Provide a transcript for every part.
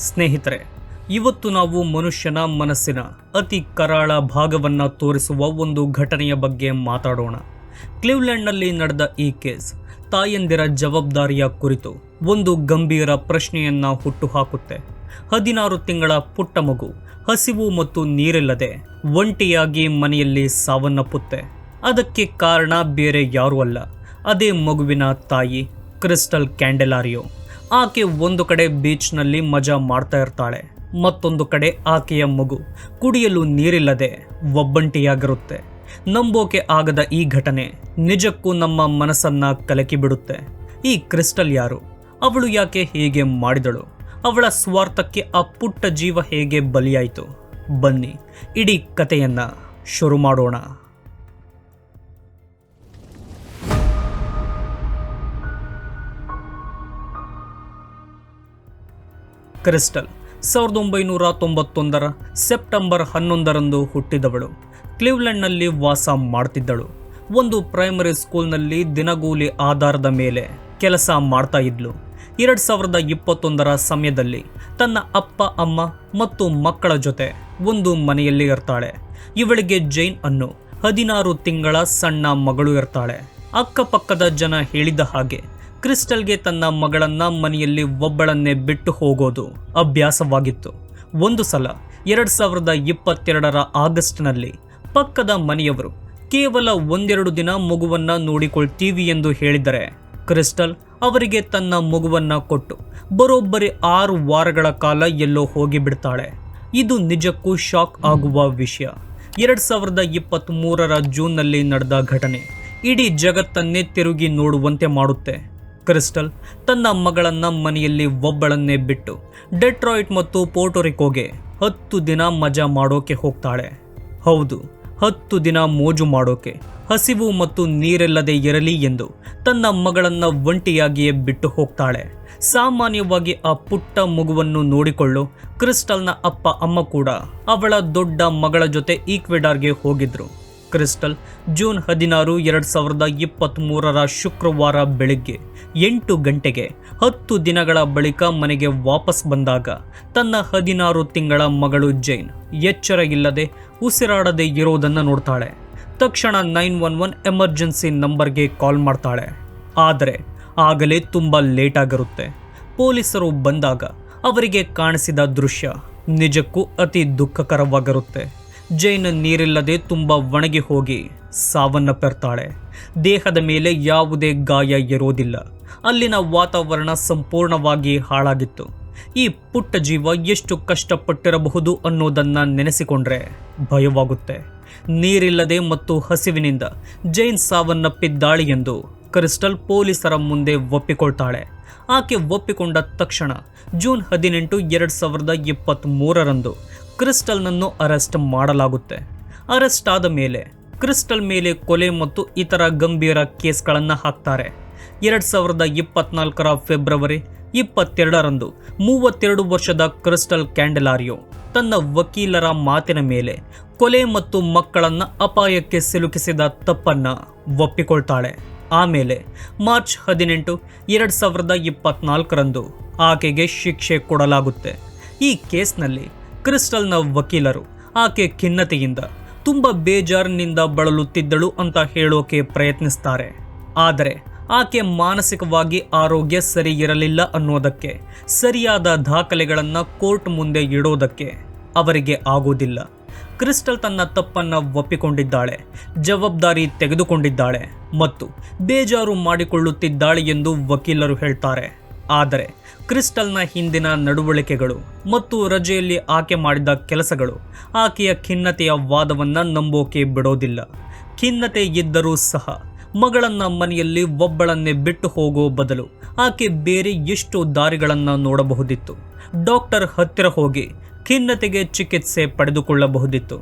ಸ್ನೇಹಿತರೆ, ಇವತ್ತು ನಾವು ಮನುಷ್ಯನ ಮನಸ್ಸಿನ ಅತಿ ಕರಾಳ ಭಾಗವನ್ನು ತೋರಿಸುವ ಒಂದು ಘಟನೆಯ ಬಗ್ಗೆ ಮಾತಾಡೋಣ. ಕ್ಲಿವ್ಲೆಂಡ್ನಲ್ಲಿ ನಡೆದ ಈ ಕೇಸ್ ತಾಯಂದಿರ ಜವಾಬ್ದಾರಿಯ ಕುರಿತು ಒಂದು ಗಂಭೀರ ಪ್ರಶ್ನೆಯನ್ನ ಹುಟ್ಟುಹಾಕುತ್ತೆ. 16 ತಿಂಗಳ ಪುಟ್ಟ ಮಗು ಹಸಿವು ಮತ್ತು ನೀರಿಲ್ಲದೆ ಒಂಟಿಯಾಗಿ ಮನೆಯಲ್ಲಿ ಸಾವನ್ನಪ್ಪುತ್ತೆ. ಅದಕ್ಕೆ ಕಾರಣ ಬೇರೆ ಯಾರೂ ಅಲ್ಲ, ಅದೇ ಮಗುವಿನ ತಾಯಿ ಕ್ರಿಸ್ಟಲ್ ಕ್ಯಾಂಡೆಲಾರಿಯೋ. ಆಕೆ ಒಂದು ಕಡೆ ಬೀಚ್ನಲ್ಲಿ ಮಜಾ ಮಾಡ್ತಾ ಇರ್ತಾಳೆ, ಮತ್ತೊಂದು ಕಡೆ ಆಕೆಯ ಮಗು ಕುಡಿಯಲು ನೀರಿಲ್ಲದೆ ಒಬ್ಬಂಟಿಯಾಗಿರುತ್ತೆ. ನಂಬೋಕೆ ಆಗದ ಈ ಘಟನೆ ನಿಜಕ್ಕೂ ನಮ್ಮ ಮನಸ್ಸನ್ನ ಕಲಕಿಬಿಡುತ್ತೆ. ಈ ಕ್ರಿಸ್ಟಲ್ ಯಾರು? ಅವಳು ಯಾಕೆ ಹೀಗೆ ಮಾಡಿದಳು? ಅವಳ ಸ್ವಾರ್ಥಕ್ಕೆ ಆ ಪುಟ್ಟ ಜೀವ ಹೇಗೆ ಬಲಿಯಾಯಿತು? ಬನ್ನಿ ಇಡೀ ಕಥೆಯನ್ನ ಶುರು ಮಾಡೋಣ. Crystal 1991 September 11 ಹುಟ್ಟಿದವಳು. ಕ್ಲಿವ್ಲೆಂಡ್ನಲ್ಲಿ ವಾಸ ಮಾಡ್ತಿದ್ದಳು. ಒಂದು ಪ್ರೈಮರಿ ಸ್ಕೂಲ್ನಲ್ಲಿ ದಿನಗೂಲಿ ಆಧಾರದ ಮೇಲೆ ಕೆಲಸ ಮಾಡ್ತಾ ಇದ್ಲು. 2021 ಸಮಯದಲ್ಲಿ ತನ್ನ ಅಪ್ಪ ಅಮ್ಮ ಮತ್ತು ಮಕ್ಕಳ ಜೊತೆ ಒಂದು ಮನೆಯಲ್ಲಿ ಇರ್ತಾಳೆ. ಇವಳಿಗೆ ಜೈನ್ ಅನ್ನೋ 16 ತಿಂಗಳ ಸಣ್ಣ ಮಗಳು ಇರ್ತಾಳೆ. ಅಕ್ಕಪಕ್ಕದ ಜನ ಹೇಳಿದ ಹಾಗೆ ಕ್ರಿಸ್ಟಲ್ಗೆ ತನ್ನ ಮಗಳನ್ನ ಮನೆಯಲ್ಲಿ ಒಬ್ಬಳನ್ನೇ ಬಿಟ್ಟು ಹೋಗೋದು ಅಭ್ಯಾಸವಾಗಿತ್ತು. ಒಂದು ಸಲ 2022 ಆಗಸ್ಟ್ನಲ್ಲಿ ಪಕ್ಕದ ಮನೆಯವರು ಕೇವಲ 1-2 ದಿನ ಮಗುವನ್ನ ನೋಡಿಕೊಳ್ತೀವಿ ಎಂದು ಹೇಳಿದರೆ ಕ್ರಿಸ್ಟಲ್ ಅವರಿಗೆ ತನ್ನ ಮಗುವನ್ನ ಕೊಟ್ಟು ಬರೋಬ್ಬರಿ 6 ವಾರಗಳ ಕಾಲ ಎಲ್ಲೋ ಹೋಗಿಬಿಡ್ತಾಳೆ. ಇದು ನಿಜಕ್ಕೂ ಶಾಕ್ ಆಗುವ ವಿಷಯ. 2023 ಜೂನ್ನಲ್ಲಿ ನಡೆದ ಘಟನೆ ಇಡೀ ಜಗತ್ತನ್ನೇ ತಿರುಗಿ ನೋಡುವಂತೆ ಮಾಡುತ್ತೆ. ಕ್ರಿಸ್ಟಲ್ ತನ್ನ ಮಗಳನ್ನ ಮನೆಯಲ್ಲಿ ಒಬ್ಬಳನ್ನೇ ಬಿಟ್ಟು ಡೆಟ್ರಾಯಿಟ್ ಮತ್ತು ಪೋರ್ಟೊರಿಕೋಗೆ 10 ದಿನ ಮಜಾ ಮಾಡೋಕೆ ಹೋಗ್ತಾಳೆ. ಹೌದು, 10 ದಿನ ಮೋಜು ಮಾಡೋಕೆ. ಹಸಿವು ಮತ್ತು ನೀರಿಲ್ಲದೆ ಇರಲಿ ಎಂದು ತನ್ನ ಮಗಳನ್ನ ಒಂಟಿಯಾಗಿಯೇ ಬಿಟ್ಟು ಹೋಗ್ತಾಳೆ. ಸಾಮಾನ್ಯವಾಗಿ ಆ ಪುಟ್ಟ ಮಗುವನ್ನು ನೋಡಿಕೊಳ್ಳೋ ಕ್ರಿಸ್ಟಲ್ನ ಅಪ್ಪ ಅಮ್ಮ ಕೂಡ ಅವಳ ದೊಡ್ಡ ಮಗಳ ಜೊತೆ ಈಕ್ವೆಡಾರ್ಗೆ ಹೋಗಿದ್ರು. ಕ್ರಿಸ್ಟಲ್ ಜೂನ್ 16, 2023 ಶುಕ್ರವಾರ ಬೆಳಿಗ್ಗೆ 8 ಗಂಟೆಗೆ 10 ದಿನಗಳ ಬಳಿಕ ಮನೆಗೆ ವಾಪಸ್ ಬಂದಾಗ ತನ್ನ 16 ತಿಂಗಳ ಮಗಳು ಜೈನ್ ಎಚ್ಚರ ಇಲ್ಲದೆ ಉಸಿರಾಡದೆ ಇರೋದನ್ನು ನೋಡ್ತಾಳೆ. ತಕ್ಷಣ 911 ಎಮರ್ಜೆನ್ಸಿ ನಂಬರ್ಗೆ ಕಾಲ್ ಮಾಡ್ತಾಳೆ. ಆದರೆ ಆಗಲೇ ತುಂಬ ಲೇಟ್ ಆಗಿರುತ್ತೆ. ಪೊಲೀಸರು ಬಂದಾಗ ಅವರಿಗೆ ಕಾಣಿಸಿದ ದೃಶ್ಯ ನಿಜಕ್ಕೂ ಅತಿ ದುಃಖಕರವಾಗಿರುತ್ತೆ. ಜೈನ್ ನೀರಿಲ್ಲದೆ ತುಂಬ ಒಣಗಿ ಹೋಗಿ ಸಾವನ್ನಪ್ಪಿರ್ತಾಳೆ. ದೇಹದ ಮೇಲೆ ಯಾವುದೇ ಗಾಯ ಇರೋದಿಲ್ಲ. ಅಲ್ಲಿನ ವಾತಾವರಣ ಸಂಪೂರ್ಣವಾಗಿ ಹಾಳಾಗಿತ್ತು. ಈ ಪುಟ್ಟ ಜೀವ ಎಷ್ಟು ಕಷ್ಟಪಟ್ಟಿರಬಹುದು ಅನ್ನೋದನ್ನ ನೆನೆಸಿಕೊಂಡ್ರೆ ಭಯವಾಗುತ್ತೆ. ನೀರಿಲ್ಲದೆ ಮತ್ತು ಹಸಿವಿನಿಂದ ಜೈನ್ ಸಾವನ್ನಪ್ಪಿದ್ದಾಳೆ ಎಂದು ಕ್ರಿಸ್ಟಲ್ ಪೊಲೀಸರ ಮುಂದೆ ಒಪ್ಪಿಕೊಳ್ತಾಳೆ. ಆಕೆ ಒಪ್ಪಿಕೊಂಡ ತಕ್ಷಣ ಜೂನ್ 18, 2023 ಕ್ರಿಸ್ಟಲ್ನನ್ನು ಅರೆಸ್ಟ್ ಮಾಡಲಾಗುತ್ತೆ. ಅರೆಸ್ಟ್ ಆದ ಮೇಲೆ ಕ್ರಿಸ್ಟಲ್ ಮೇಲೆ ಕೊಲೆ ಮತ್ತು ಇತರ ಗಂಭೀರ ಕೇಸ್ಗಳನ್ನು ಹಾಕ್ತಾರೆ. 2024 ಫೆಬ್ರವರಿ 22 32 ವರ್ಷದ ಕ್ರಿಸ್ಟಲ್ ಕ್ಯಾಂಡೆಲಾರಿಯೋ ತನ್ನ ವಕೀಲರ ಮಾತಿನ ಮೇಲೆ ಕೊಲೆ ಮತ್ತು ಮಕ್ಕಳನ್ನ ಅಪಾಯಕ್ಕೆ ಸಿಲುಕಿಸಿದ ತಪ್ಪನ್ನ ಒಪ್ಪಿಕೊಳ್ತಾಳೆ. ಆಮೇಲೆ ಮಾರ್ಚ್ 18, 2024 ಆಕೆಗೆ ಶಿಕ್ಷೆ ಕೊಡಲಾಗುತ್ತೆ. ಈ ಕೇಸ್ನಲ್ಲಿ ಕ್ರಿಸ್ಟಲ್ನ ವಕೀಲರು ಆಕೆ ಖಿನ್ನತೆಯಿಂದ ತುಂಬ ಬೇಜಾರಿನಿಂದ ಬಳಲುತ್ತಿದ್ದಳು ಅಂತ ಹೇಳೋಕೆ ಪ್ರಯತ್ನಿಸ್ತಾರೆ. ಆದರೆ ಆಕೆ ಮಾನಸಿಕವಾಗಿ ಆರೋಗ್ಯ ಸರಿ ಇರಲಿಲ್ಲ ಅನ್ನೋದಕ್ಕೆ ಸರಿಯಾದ ದಾಖಲೆಗಳನ್ನು ಕೋರ್ಟ್ ಮುಂದೆ ಇಡೋದಕ್ಕೆ ಅವರಿಗೆ ಆಗೋದಿಲ್ಲ. ಕ್ರಿಸ್ಟಲ್ ತನ್ನ ತಪ್ಪನ್ನು ಒಪ್ಪಿಕೊಂಡಿದ್ದಾಳೆ, ಜವಾಬ್ದಾರಿ ತೆಗೆದುಕೊಂಡಿದ್ದಾಳೆ ಮತ್ತು ಬೇಜಾರು ಮಾಡಿಕೊಳ್ಳುತ್ತಿದ್ದಾಳೆ ಎಂದು ವಕೀಲರು ಹೇಳ್ತಾರೆ. ಆದರೆ ಕ್ರಿಸ್ಟಲ್ನ ಹಿಂದಿನ ನಡವಳಿಕೆಗಳು ಮತ್ತು ರಜೆಯಲ್ಲಿ ಆಕೆ ಮಾಡಿದ ಕೆಲಸಗಳು ಆಕೆಯ ಖಿನ್ನತೆಯ ವಾದವನ್ನು ನಂಬೋಕೆ ಬಿಡೋದಿಲ್ಲ. ಖಿನ್ನತೆ ಇದ್ದರೂ ಸಹ ಮಗಳನ್ನ ಮನೆಯಲ್ಲಿ ಒಬ್ಬಳನ್ನೇ ಬಿಟ್ಟು ಹೋಗೋ ಬದಲು ಆಕೆ ಬೇರೆ ಎಷ್ಟೋ ದಾರಿಗಳನ್ನು ನೋಡಬಹುದಿತ್ತು. ಡಾಕ್ಟರ್ ಹತ್ತಿರ ಹೋಗಿ ಖಿನ್ನತೆಗೆ ಚಿಕಿತ್ಸೆ ಪಡೆದುಕೊಳ್ಳಬಹುದಿತ್ತು.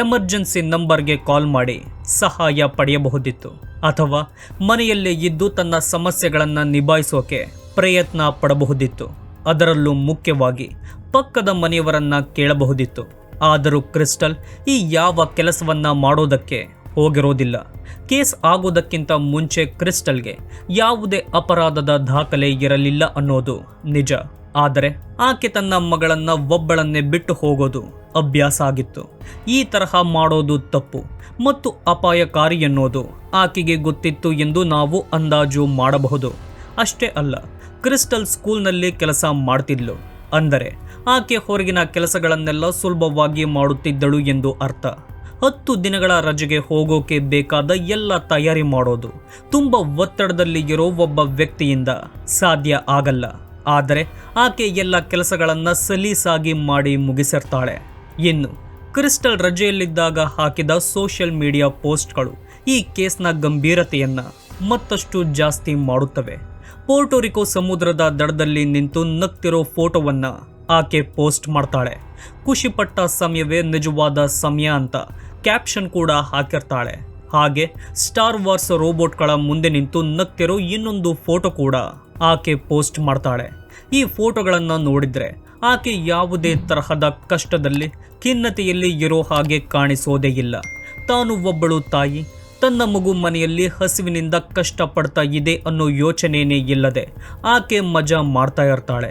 ಎಮರ್ಜೆನ್ಸಿ ನಂಬರ್ಗೆ ಕಾಲ್ ಮಾಡಿ ಸಹಾಯ ಪಡೆಯಬಹುದಿತ್ತು. ಅಥವಾ ಮನೆಯಲ್ಲೇ ಇದ್ದು ತನ್ನ ಸಮಸ್ಯೆಗಳನ್ನು ನಿಭಾಯಿಸೋಕೆ ಪ್ರಯತ್ನ ಪಡಬಹುದಿತ್ತು. ಅದರಲ್ಲೂ ಮುಖ್ಯವಾಗಿ ಪಕ್ಕದ ಮನೆಯವರನ್ನ ಕೇಳಬಹುದಿತ್ತು. ಆದರೂ ಕ್ರಿಸ್ಟಲ್ ಈ ಯಾವ ಕೆಲಸವನ್ನ ಮಾಡೋದಕ್ಕೆ ಹೋಗಿರೋದಿಲ್ಲ. ಕೇಸ್ ಆಗೋದಕ್ಕಿಂತ ಮುಂಚೆ ಕ್ರಿಸ್ಟಲ್ಗೆ ಯಾವುದೇ ಅಪರಾಧದ ದಾಖಲೆ ಇರಲಿಲ್ಲ ಅನ್ನೋದು ನಿಜ. ಆದರೆ ಆಕೆ ತನ್ನ ಮಗಳನ್ನ ಒಬ್ಬಳನ್ನೇ ಬಿಟ್ಟು ಹೋಗೋದು ಅಭ್ಯಾಸ ಆಗಿತ್ತು. ಈ ತರಹ ಮಾಡೋದು ತಪ್ಪು ಮತ್ತು ಅಪಾಯಕಾರಿ ಎನ್ನುವುದು ಆಕೆಗೆ ಗೊತ್ತಿತ್ತು ಎಂದು ನಾವು ಅಂದಾಜು ಮಾಡಬಹುದು. ಅಷ್ಟೇ ಅಲ್ಲ, ಕ್ರಿಸ್ಟಲ್ ಸ್ಕೂಲ್ನಲ್ಲಿ ಕೆಲಸ ಮಾಡ್ತಿದ್ಲು ಅಂದರೆ ಆಕೆ ಹೊರಗಿನ ಕೆಲಸಗಳನ್ನೆಲ್ಲ ಸುಲಭವಾಗಿ ಮಾಡುತ್ತಿದ್ದಳು ಎಂದು ಅರ್ಥ. 10 ದಿನಗಳ ರಜೆಗೆ ಹೋಗೋಕೆ ಬೇಕಾದ ಎಲ್ಲ ತಯಾರಿ ಮಾಡೋದು ತುಂಬ ಒತ್ತಡದಲ್ಲಿ ಇರೋ ಒಬ್ಬ ವ್ಯಕ್ತಿಯಿಂದ ಸಾಧ್ಯ ಆಗಲ್ಲ. ಆದರೆ ಆಕೆ ಎಲ್ಲ ಕೆಲಸಗಳನ್ನು ಸಲೀಸಾಗಿ ಮಾಡಿ ಮುಗಿಸಿರ್ತಾಳೆ. ಇನ್ನು ಕ್ರಿಸ್ಟಲ್ ರಜೆಯಲ್ಲಿದ್ದಾಗ ಹಾಕಿದ ಸೋಷಿಯಲ್ ಮೀಡಿಯಾ ಪೋಸ್ಟ್ಗಳು ಈ ಕೇಸ್ನ ಗಂಭೀರತೆಯನ್ನು ಮತ್ತಷ್ಟು ಜಾಸ್ತಿ ಮಾಡುತ್ತವೆ. ಪೋರ್ಟೋರಿಕೋ ಸಮುದ್ರದ ದಡದಲ್ಲಿ ನಿಂತು ನಗ್ತಿರೋ ಫೋಟೋವನ್ನು ಆಕೆ ಪೋಸ್ಟ್ ಮಾಡ್ತಾಳೆ. ಖುಷಿಪಟ್ಟ ಸಮಯವೇ ನಿಜವಾದ ಸಮಯ ಅಂತ ಕ್ಯಾಪ್ಷನ್ ಕೂಡ ಹಾಕಿರ್ತಾಳೆ. ಹಾಗೆ ಸ್ಟಾರ್ ವಾರ್ಸ್ ರೋಬೋಟ್ಗಳ ಮುಂದೆ ನಿಂತು ನಗ್ತಿರೋ ಇನ್ನೊಂದು ಫೋಟೋ ಕೂಡ ಆಕೆ ಪೋಸ್ಟ್ ಮಾಡ್ತಾಳೆ. ಈ ಫೋಟೋಗಳನ್ನು ನೋಡಿದ್ರೆ ಆಕೆ ಯಾವುದೇ ತರಹದ ಕಷ್ಟದಲ್ಲಿ ಖಿನ್ನತೆಯಲ್ಲಿ ಇರೋ ಹಾಗೆ ಕಾಣಿಸೋದೇ ಇಲ್ಲ. ತಾನು ಒಬ್ಬಳು ತಾಯಿ, ತನ್ನ ಮಗು ಮನೆಯಲ್ಲಿ ಹಸಿವಿನಿಂದ ಕಷ್ಟಪಡ್ತಾ ಇದೆ ಅನ್ನೋ ಯೋಚನೆಯೇ ಇಲ್ಲದೆ ಆಕೆ ಮಜಾ ಮಾಡ್ತಾ ಇರ್ತಾಳೆ.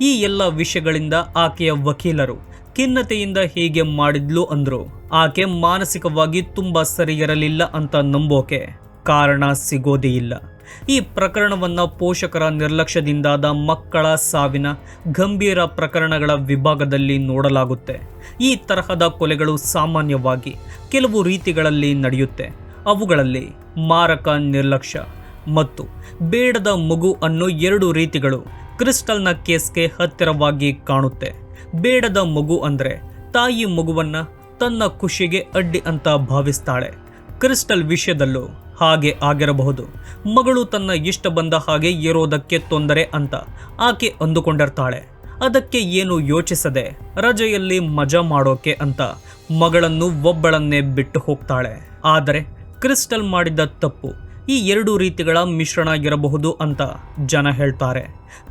ಈ ಎಲ್ಲ ವಿಷಯಗಳಿಂದ ಆಕೆಯ ವಕೀಲರು ಖಿನ್ನತೆಯಿಂದ ಹೀಗೆ ಮಾಡಿದ್ಲು ಅಂದ್ರು ಆಕೆ ಮಾನಸಿಕವಾಗಿ ತುಂಬ ಸರಿ ಇರಲಿಲ್ಲ ಅಂತ ನಂಬೋಕೆ ಕಾರಣ ಸಿಗೋದೇ ಇಲ್ಲ. ಈ ಪ್ರಕರಣವನ್ನು ಪೋಷಕರ ನಿರ್ಲಕ್ಷ್ಯದಿಂದಾದ ಮಕ್ಕಳ ಸಾವಿನ ಗಂಭೀರ ಪ್ರಕರಣಗಳ ವಿಭಾಗದಲ್ಲಿ ನೋಡಲಾಗುತ್ತೆ. ಈ ತರಹದ ಕೊಲೆಗಳು ಸಾಮಾನ್ಯವಾಗಿ ಕೆಲವು ರೀತಿಗಳಲ್ಲಿ ನಡೆಯುತ್ತೆ. ಅವುಗಳಲ್ಲಿ ಮಾರಕ ನಿರ್ಲಕ್ಷ್ಯ ಮತ್ತು ಬೇಡದ ಮಗು ಅನ್ನೋ 2 ರೀತಿಗಳು ಕ್ರಿಸ್ಟಲ್ನ ಕೇಸ್ಗೆ ಹತ್ತಿರವಾಗಿ ಕಾಣುತ್ತೆ. ಬೇಡದ ಮಗು ಅಂದರೆ ತಾಯಿ ಮಗುವನ್ನು ತನ್ನ ಖುಷಿಗೆ ಅಡ್ಡಿ ಅಂತ ಭಾವಿಸ್ತಾಳೆ. ಕ್ರಿಸ್ಟಲ್ ವಿಷಯದಲ್ಲೂ ಹಾಗೆ ಆಗಿರಬಹುದು. ಮಗಳು ತನ್ನ ಇಷ್ಟ ಬಂದ ಹಾಗೆ ಇರೋದಕ್ಕೆ ತೊಂದರೆ ಅಂತ ಆಕೆ ಅಂದುಕೊಂಡಿರ್ತಾಳೆ. ಅದಕ್ಕೆ ಏನು ಯೋಚಿಸದೆ ರಜೆಯಲ್ಲಿ ಮಜಾ ಮಾಡೋಕೆ ಅಂತ ಮಗಳನ್ನು ಒಬ್ಬಳನ್ನೇ ಬಿಟ್ಟು ಹೋಗ್ತಾಳೆ. ಆದರೆ ಕ್ರಿಸ್ಟಲ್ ಮಾಡಿದ ತಪ್ಪು ಈ 2 ರೀತಿಗಳ ಮಿಶ್ರಣ ಇರಬಹುದು ಅಂತ ಜನ ಹೇಳ್ತಾರೆ.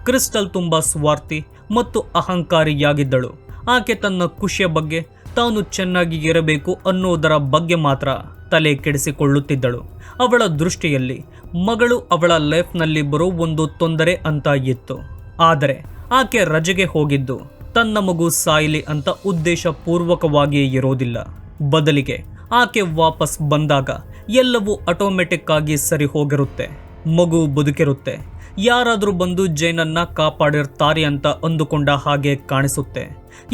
ಕ್ರಿಸ್ಟಲ್ ತುಂಬ ಸ್ವಾರ್ಥಿ ಮತ್ತು ಅಹಂಕಾರಿಯಾಗಿದ್ದಳು. ಆಕೆ ತನ್ನ ಖುಷಿಯ ಬಗ್ಗೆ, ತಾನು ಚೆನ್ನಾಗಿ ಇರಬೇಕು ಅನ್ನೋದರ ಬಗ್ಗೆ ಮಾತ್ರ ತಲೆ ಕೆಡಿಸಿಕೊಳ್ಳುತ್ತಿದ್ದಳು. ಅವಳ ದೃಷ್ಟಿಯಲ್ಲಿ ಮಗಳು ಅವಳ ಲೈಫ್ನಲ್ಲಿ ಬರೋ ಒಂದು ತೊಂದರೆ ಅಂತ ಇತ್ತು. ಆದರೆ ಆಕೆ ರಜೆಗೆ ಹೋಗಿದ್ದು ತನ್ನ ಮಗು ಸಾಯಲಿ ಅಂತ ಉದ್ದೇಶಪೂರ್ವಕವಾಗಿ ಇರೋದಿಲ್ಲ. ಬದಲಿಗೆ ಆಕೆ ವಾಪಸ್ ಬಂದಾಗ ಎಲ್ಲವೂ ಆಟೋಮೆಟಿಕ್ ಆಗಿ ಸರಿ ಹೋಗಿರುತ್ತೆ. ಮಗು ಬದುಕಿರುತ್ತೆ. ಯಾರಾದರೂ ಬಂದು ಜೈನನ್ನ ಕಾಪಾಡಿರ್ತಾರೆ ಅಂತ ಅಂದುಕೊಂಡ ಹಾಗೆ ಕಾಣಿಸುತ್ತೆ.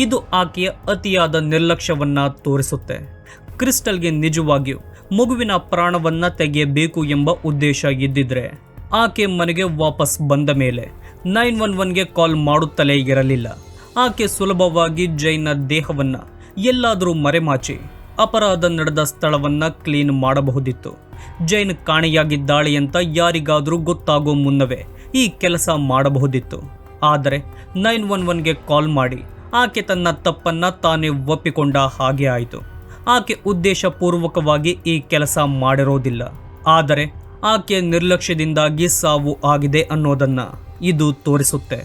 ಇದು ಆಕೆಯ ಅತಿಯಾದ ನಿರ್ಲಕ್ಷ್ಯವನ್ನ ತೋರಿಸುತ್ತೆ. ಕ್ರಿಸ್ಟಲ್ಗೆ ನಿಜವಾಗಿಯೂ ಮಗುವಿನ ಪ್ರಾಣವನ್ನ ತೆಗೆಯಬೇಕು ಎಂಬ ಉದ್ದೇಶ ಇದ್ದಿದ್ರೆ ಆಕೆ ಮನೆಗೆ ವಾಪಸ್ ಬಂದ ಮೇಲೆ 911ಗೆ ಕಾಲ್ ಮಾಡುತ್ತಲೇ ಇರಲಿಲ್ಲ. ಆಕೆ ಸುಲಭವಾಗಿ ಜೈನ್ನ ದೇಹವನ್ನ ಎಲ್ಲಾದರೂ ಮರೆಮಾಚಿ ಅಪರಾಧ ನಡೆದ ಸ್ಥಳವನ್ನ ಕ್ಲೀನ್ ಮಾಡಬಹುದಿತ್ತು. ಜೈನ್ ಕಾಣೆಯಾಗಿದ್ದಾಳೆ ಅಂತ ಯಾರಿಗಾದರೂ ಗೊತ್ತಾಗೋ ಮುನ್ನವೇ ಈ ಕೆಲಸ ಮಾಡಬಹುದಿತ್ತು. ಆದರೆ 911ಗೆ ಕಾಲ್ ಮಾಡಿ ಆಕೆ ತನ್ನ ತಪ್ಪನ್ನ ತಾನೇ ಒಪ್ಪಿಕೊಂಡ ಹಾಗೆ ಆಯಿತು. ಆಕೆ ಉದ್ದೇಶಪೂರ್ವಕವಾಗಿ ಈ ಕೆಲಸ ಮಾಡಿರೋದಿಲ್ಲ. ಆದರೆ ಆಕೆಯ ನಿರ್ಲಕ್ಷ್ಯದಿಂದಾಗಿ ಸಾವು ಆಗಿದೆ ಅನ್ನೋದನ್ನ ಇದು ತೋರಿಸುತ್ತೆ.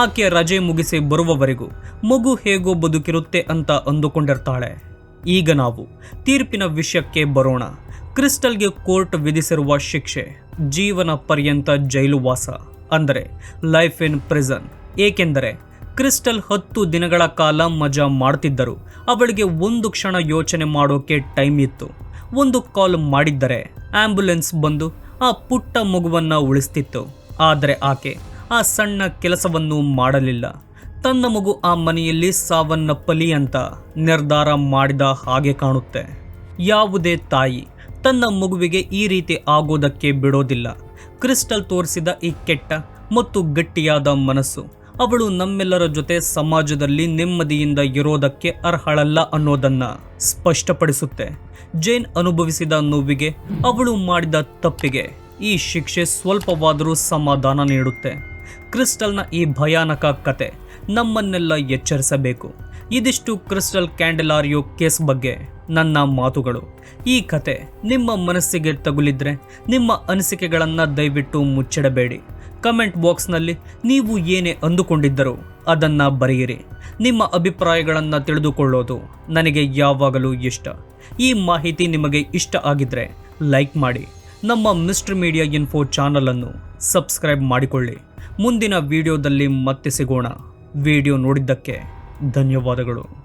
ಆಕೆ ರಜೆ ಮುಗಿಸಿ ಬರುವವರೆಗೂ ಮಗು ಹೇಗೋ ಬದುಕಿರುತ್ತೆ ಅಂತ ಅಂದುಕೊಂಡಿರ್ತಾಳೆ. ಈಗ ನಾವು ತೀರ್ಪಿನ ವಿಷಯಕ್ಕೆ ಬರೋಣ. ಕ್ರಿಸ್ಟಲ್ಗೆ ಕೋರ್ಟ್ ವಿಧಿಸಿರುವ ಶಿಕ್ಷೆ ಜೀವನ ಪರ್ಯಂತ ಜೈಲುವಾಸ, ಅಂದರೆ ಲೈಫ್ ಇನ್ ಪ್ರಿಸನ್. ಏಕೆಂದರೆ ಕ್ರಿಸ್ಟಲ್ 10 ದಿನಗಳ ಕಾಲ ಮಜಾ ಮಾಡ್ತಿದ್ದರು. ಅವಳಿಗೆ ಒಂದು ಕ್ಷಣ ಯೋಚನೆ ಮಾಡೋಕೆ ಟೈಮ್ ಇತ್ತು. ಒಂದು ಕಾಲ್ ಮಾಡಿದ್ದರೆ ಆಂಬ್ಯುಲೆನ್ಸ್ ಬಂದು ಆ ಪುಟ್ಟ ಮಗುವನ್ನು ಉಳಿಸ್ತಿತ್ತು. ಆದರೆ ಆಕೆ ಆ ಸಣ್ಣ ಕೆಲಸವನ್ನು ಮಾಡಲಿಲ್ಲ. ತನ್ನ ಮಗು ಆ ಮನೆಯಲ್ಲಿ ಸಾವನ್ನಪ್ಪಲಿ ಅಂತ ನಿರ್ಧಾರ ಮಾಡಿದ ಹಾಗೆ ಕಾಣುತ್ತೆ. ಯಾವುದೇ ತಾಯಿ ತನ್ನ ಮಗುವಿಗೆ ಈ ರೀತಿ ಆಗೋದಕ್ಕೆ ಬಿಡೋದಿಲ್ಲ. ಕ್ರಿಸ್ಟಲ್ ತೋರಿಸಿದ ಈ ಕೆಟ್ಟ ಮತ್ತು ಗಟ್ಟಿಯಾದ ಮನಸ್ಸು ಅವಳು ನಮ್ಮೆಲ್ಲರ ಜೊತೆ ಸಮಾಜದಲ್ಲಿ ನೆಮ್ಮದಿಯಿಂದ ಇರೋದಕ್ಕೆ ಅರ್ಹಳಲ್ಲ ಅನ್ನೋದನ್ನ ಸ್ಪಷ್ಟಪಡಿಸುತ್ತೆ. ಜೈನ್ ಅನುಭವಿಸಿದ ನೋವಿಗೆ, ಅವಳು ಮಾಡಿದ ತಪ್ಪಿಗೆ ಈ ಶಿಕ್ಷೆ ಸ್ವಲ್ಪವಾದರೂ ಸಮಾಧಾನ ನೀಡುತ್ತೆ. ಕ್ರಿಸ್ಟಲ್ನ ಈ ಭಯಾನಕ ಕತೆ ನಮ್ಮನ್ನೆಲ್ಲ ಎಚ್ಚರಿಸಬೇಕು. ಇದಿಷ್ಟು ಕ್ರಿಸ್ಟಲ್ ಕ್ಯಾಂಡೆಲಾರಿಯೋ ಕೇಸ್ ಬಗ್ಗೆ ನನ್ನ ಮಾತುಗಳು. ಈ ಕತೆ ನಿಮ್ಮ ಮನಸ್ಸಿಗೆ ತಗುಲಿದ್ರೆ ನಿಮ್ಮ ಅನಿಸಿಕೆಗಳನ್ನು ದಯವಿಟ್ಟು ಮುಚ್ಚಿಡಬೇಡಿ. ಕಮೆಂಟ್ ಬಾಕ್ಸ್ನಲ್ಲಿ ನೀವು ಏನೇ ಅಂದುಕೊಂಡಿದ್ದರೂ ಅದನ್ನು ಬರೆಯಿರಿ. ನಿಮ್ಮ ಅಭಿಪ್ರಾಯಗಳನ್ನು ತಿಳಿದುಕೊಳ್ಳೋದು ನನಗೆ ಯಾವಾಗಲೂ ಇಷ್ಟ. ಈ ಮಾಹಿತಿ ನಿಮಗೆ ಇಷ್ಟ ಆಗಿದ್ರೆ ಲೈಕ್ ಮಾಡಿ. ನಮ್ಮ ಮಿಸ್ಟರ್ ಮೀಡಿಯಾ ಇನ್ಫೋ ಚಾನಲನ್ನು ಸಬ್ಸ್ಕ್ರೈಬ್ ಮಾಡಿಕೊಳ್ಳಿ. ಮುಂದಿನ ವಿಡಿಯೋದಲ್ಲಿ ಮತ್ತೆ ಸಿಗೋಣ. ವಿಡಿಯೋ ನೋಡಿದ್ದಕ್ಕೆ ಧನ್ಯವಾದಗಳು.